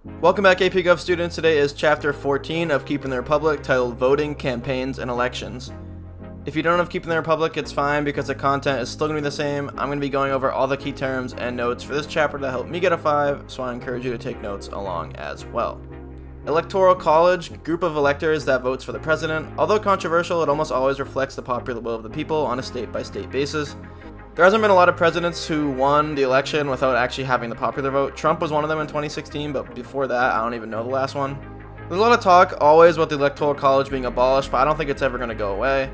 Welcome back, AP Gov students. Today is Chapter 14 of Keeping the Republic, titled Voting, Campaigns, and Elections. If you don't have Keeping the Republic, it's fine because the content is still going to be the same. I'm going to be going over all the key terms and notes for this chapter to help me get a 5, so I encourage you to take notes along as well. Electoral College, group of electors that votes for the president. Although controversial, it almost always reflects the popular will of the people on a state-by-state basis. There hasn't been a lot of presidents who won the election without actually having the popular vote. Trump was one of them in 2016, but before that, I don't even know the last one. There's a lot of talk always about the Electoral College being abolished, but I don't think it's ever going to go away.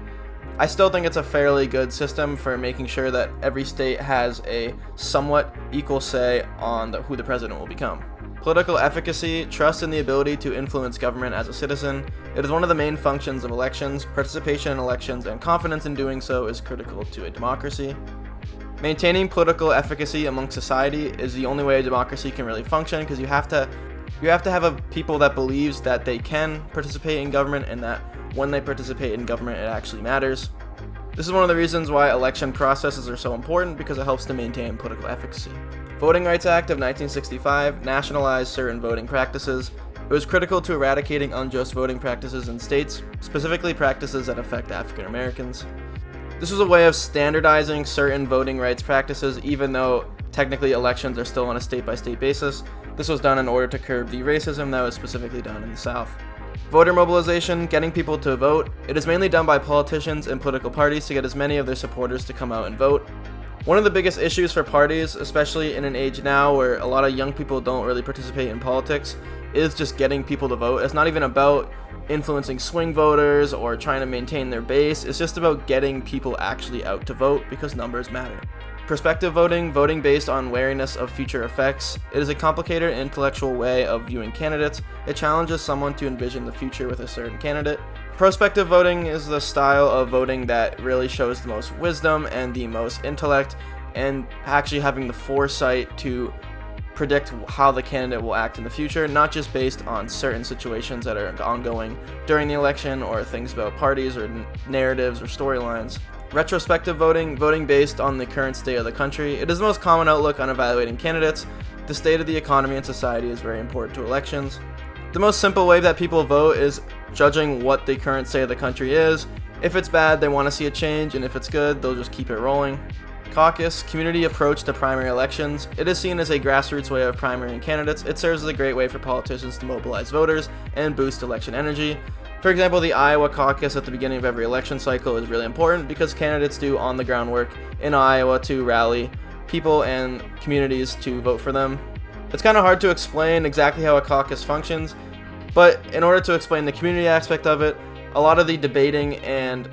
I still think it's a fairly good system for making sure that every state has a somewhat equal say on who the president will become. Political efficacy, trust in the ability to influence government as a citizen. It is one of the main functions of elections. Participation in elections and confidence in doing so is critical to a democracy. Maintaining political efficacy among society is the only way a democracy can really function, because you have to have a people that believes that they can participate in government and that when they participate in government it actually matters. This is one of the reasons why election processes are so important, because it helps to maintain political efficacy. Voting Rights Act of 1965 nationalized certain voting practices. It was critical to eradicating unjust voting practices in states, specifically practices that affect African Americans. This was a way of standardizing certain voting rights practices, even though technically elections are still on a state-by-state basis. This was done in order to curb the racism that was specifically done in the South. Voter mobilization, getting people to vote. It is mainly done by politicians and political parties to get as many of their supporters to come out and vote. One of the biggest issues for parties, especially in an age now where a lot of young people don't really participate in politics, is just getting people to vote. It's not even about influencing swing voters or trying to maintain their base. It's just about getting people actually out to vote, because numbers matter. Prospective voting, voting based on wariness of future effects. It is a complicated intellectual way of viewing candidates. It challenges someone to envision the future with a certain candidate. Prospective voting is the style of voting that really shows the most wisdom and the most intellect, and actually having the foresight to predict how the candidate will act in the future, not just based on certain situations that are ongoing during the election or things about parties or narratives or storylines. Retrospective voting, voting based on the current state of the country. It is the most common outlook on evaluating candidates. The state of the economy and society is very important to elections. The most simple way that people vote is judging what the current state of the country is. If it's bad, they want to see a change, and if it's good, they'll just keep it rolling. Caucus, community approach to primary elections. It is seen as a grassroots way of primarying candidates. It serves as a great way for politicians to mobilize voters and boost election energy. For example, the Iowa caucus at the beginning of every election cycle is really important because candidates do on-the-ground work in Iowa to rally people and communities to vote for them. It's kind of hard to explain exactly how a caucus functions, but in order to explain the community aspect of it, a lot of the debating and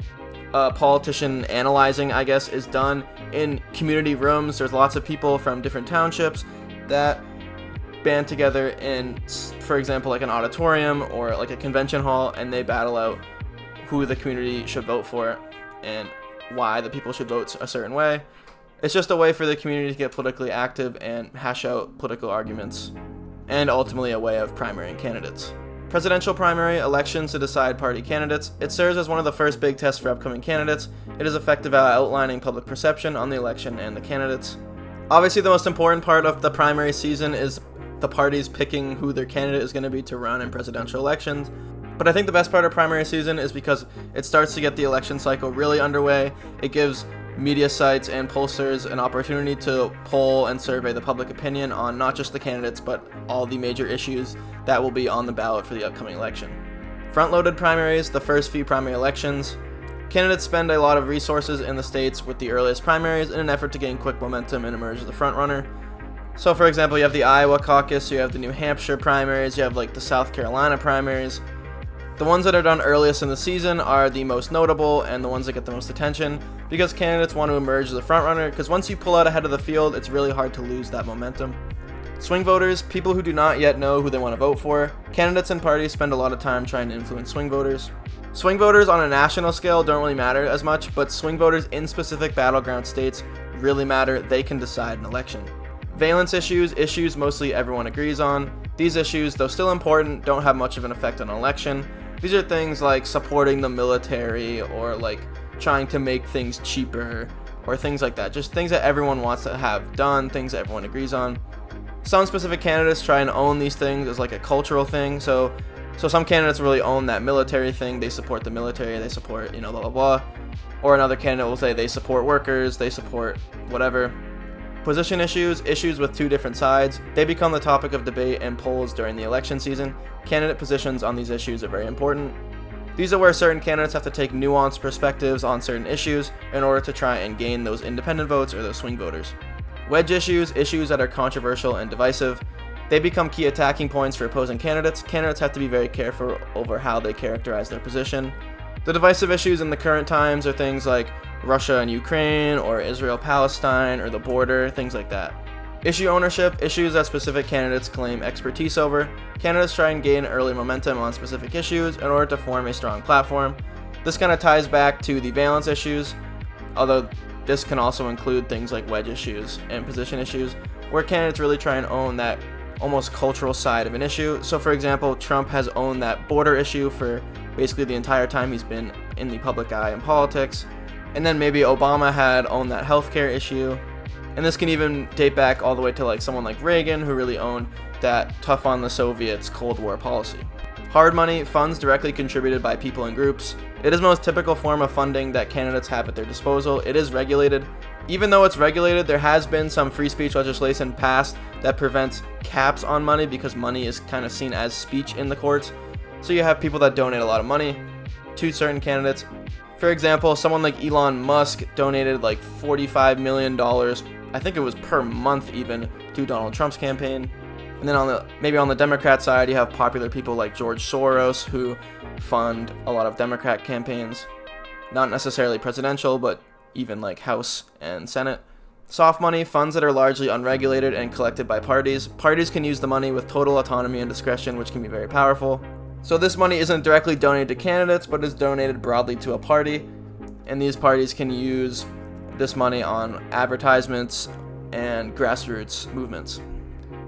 politician analyzing, I guess, is done in community rooms. There's lots of people from different townships that band together in, for example, like an auditorium or like a convention hall, and they battle out who the community should vote for and why the people should vote a certain way. It's just a way for the community to get politically active and hash out political arguments, and ultimately a way of primarying candidates. Presidential primary, elections to decide party candidates. It serves as one of the first big tests for upcoming candidates. It is effective at outlining public perception on the election and the candidates. Obviously, the most important part of the primary season is the parties picking who their candidate is going to be to run in presidential elections. But I think the best part of primary season is because it starts to get the election cycle really underway. It gives media sites and pollsters an opportunity to poll and survey the public opinion on not just the candidates, but all the major issues that will be on the ballot for the upcoming election. Front-loaded primaries, the first few primary elections. Candidates spend a lot of resources in the states with the earliest primaries in an effort to gain quick momentum and emerge as the front-runner. So for example, you have the Iowa caucus, you have the New Hampshire primaries, you have like the South Carolina primaries. The ones that are done earliest in the season are the most notable and the ones that get the most attention, because candidates want to emerge as the frontrunner, because once you pull out ahead of the field, it's really hard to lose that momentum. Swing voters, people who do not yet know who they want to vote for. Candidates and parties spend a lot of time trying to influence swing voters. Swing voters on a national scale don't really matter as much, but swing voters in specific battleground states really matter. They can decide an election. Valence issues mostly everyone agrees on. These issues, though still important, don't have much of an effect on an election. These are things like supporting the military or like trying to make things cheaper or things like that. Just things that everyone wants to have done, things that everyone agrees on. Some specific candidates try and own these things as like a cultural thing. So some candidates really own that military thing. They support the military. They support, blah, blah, blah. Or another candidate will say they support workers. They support whatever. Position issues with two different sides. They become the topic of debate and polls during the election season. Candidate positions on these issues are very important. These are where certain candidates have to take nuanced perspectives on certain issues in order to try and gain those independent votes or those swing voters. Wedge issues that are controversial and divisive. They become key attacking points for opposing candidates. Candidates have to be very careful over how they characterize their position. The divisive issues in the current times are things like Russia and Ukraine, or Israel-Palestine, or the border, things like that. Issue ownership, issues that specific candidates claim expertise over. Candidates try and gain early momentum on specific issues in order to form a strong platform. This kind of ties back to the valence issues, although this can also include things like wedge issues and position issues, where candidates really try and own that almost cultural side of an issue. So for example, Trump has owned that border issue for basically the entire time he's been in the public eye in politics. And then maybe Obama had owned that healthcare issue. And this can even date back all the way to like someone like Reagan, who really owned that tough on the Soviets Cold War policy. Hard money, funds directly contributed by people and groups. It is the most typical form of funding that candidates have at their disposal. It is regulated. Even though it's regulated, there has been some free speech legislation passed that prevents caps on money because money is kind of seen as speech in the courts. So you have people that donate a lot of money to certain candidates. For example, someone like Elon Musk donated like $45 million, I think it was per month even, to Donald Trump's campaign. And then maybe on the Democrat side, you have popular people like George Soros who fund a lot of Democrat campaigns. Not necessarily presidential, but even like House and Senate. Soft money, funds that are largely unregulated and collected by parties. Parties can use the money with total autonomy and discretion, which can be very powerful. So this money isn't directly donated to candidates, but is donated broadly to a party. And these parties can use this money on advertisements and grassroots movements.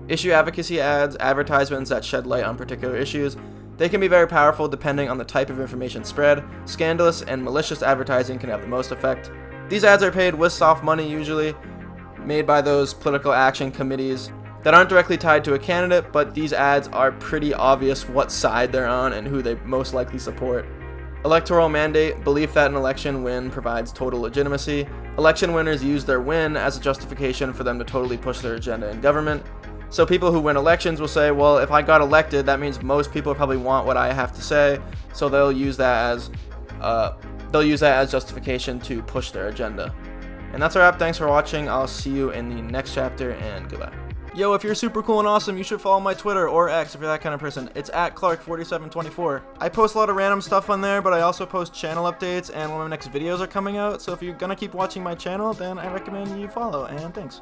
Issue advocacy ads, advertisements that shed light on particular issues. They can be very powerful depending on the type of information spread. Scandalous and malicious advertising can have the most effect. These ads are paid with soft money usually, made by those political action committees that aren't directly tied to a candidate, but these ads are pretty obvious what side they're on and who they most likely support. Electoral mandate, belief that an election win provides total legitimacy. Election winners use their win as a justification for them to totally push their agenda in government. So people who win elections will say, well, if I got elected, that means most people probably want what I have to say, so they'll use that as justification to push their agenda. And that's a wrap. Thanks for watching. I'll see you in the next chapter, and goodbye. Yo, if you're super cool and awesome, you should follow my Twitter or X if you're that kind of person. It's @Clark4724. I post a lot of random stuff on there, but I also post channel updates, and when my next videos are coming out. So if you're gonna keep watching my channel, then I recommend you follow, and thanks.